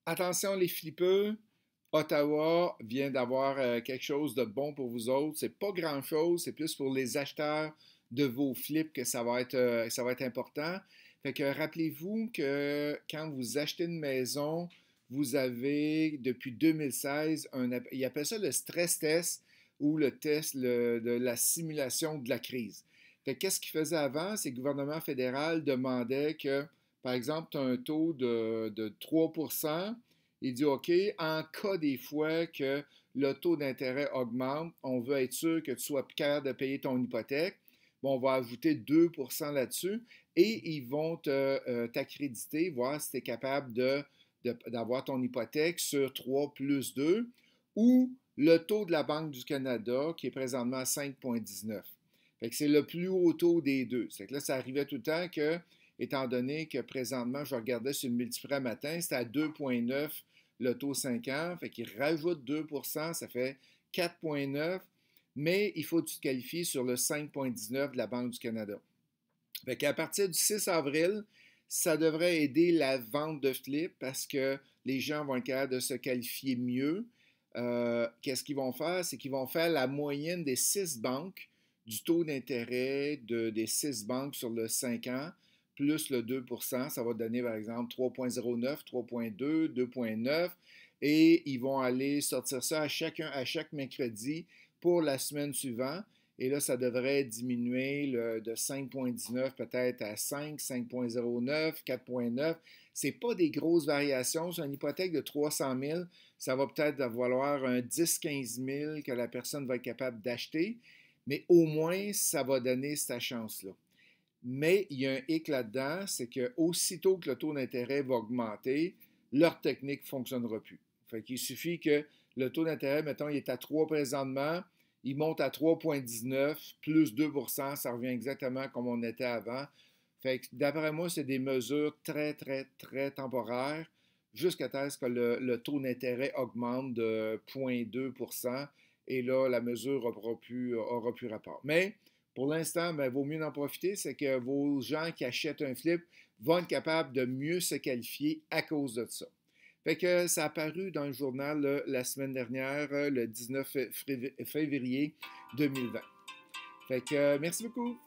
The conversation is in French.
Attention les flippeux, Ottawa vient d'avoir quelque chose de bon pour vous autres. C'est pas grand-chose, c'est plus pour les acheteurs de vos flips que ça va être important. Fait que rappelez-vous que quand vous achetez une maison, vous avez depuis 2016 ils appellent ça le stress test ou le test de la simulation de la crise. Fait que qu'est-ce qu'il faisait avant? C'est que le gouvernement fédéral demandait que, par exemple, tu as un taux de 3%. Il dit, OK, en cas des fois que le taux d'intérêt augmente, on veut être sûr que tu sois capable de payer ton hypothèque. Bon, on va ajouter 2% là-dessus et ils vont t'accréditer, voir si tu es capable d'avoir ton hypothèque sur 3 plus 2 ou le taux de la Banque du Canada qui est présentement à 5,19. Fait que c'est le plus haut taux des deux. C'est que là, ça arrivait tout le temps que, étant donné que présentement, je regardais sur le multifrais matin, c'était à 2,9 le taux 5 ans, fait qu'il rajoute 2%, ça fait 4,9, mais il faut que tu te qualifies sur le 5,19 de la Banque du Canada. Fait qu'à partir du 6 avril, ça devrait aider la vente de flip parce que les gens vont être capables de se qualifier mieux. Qu'est-ce qu'ils vont faire? C'est qu'ils vont faire la moyenne des 6 banques, du taux d'intérêt des 6 banques sur le 5 ans, plus le 2%. Ça va donner, par exemple, 3,09, 3,2, 2,9. Et ils vont aller sortir ça à chaque mercredi pour la semaine suivante. Et là, ça devrait diminuer de 5,19 peut-être à 5, 5,09, 4,9. Ce n'est pas des grosses variations. Sur une hypothèque de 300 000, ça va peut-être valoir un 10-15 000 que la personne va être capable d'acheter, mais au moins, ça va donner cette chance-là. Mais il y a un hic là-dedans, c'est que aussitôt que le taux d'intérêt va augmenter, leur technique ne fonctionnera plus. Fait qu'il suffit que le taux d'intérêt, mettons, il est à 3 présentement, il monte à 3,19 plus 2%, ça revient exactement comme on était avant. Fait que d'après moi, c'est des mesures très, très, très temporaires jusqu'à ce que le taux d'intérêt augmente de 0,2%. Et là, la mesure aura plus rapport. Mais pour l'instant, il vaut mieux en profiter, c'est que vos gens qui achètent un flip vont être capables de mieux se qualifier à cause de ça. Fait que ça a apparu dans le journal la semaine dernière, le 19 février 2020. Fait que merci beaucoup.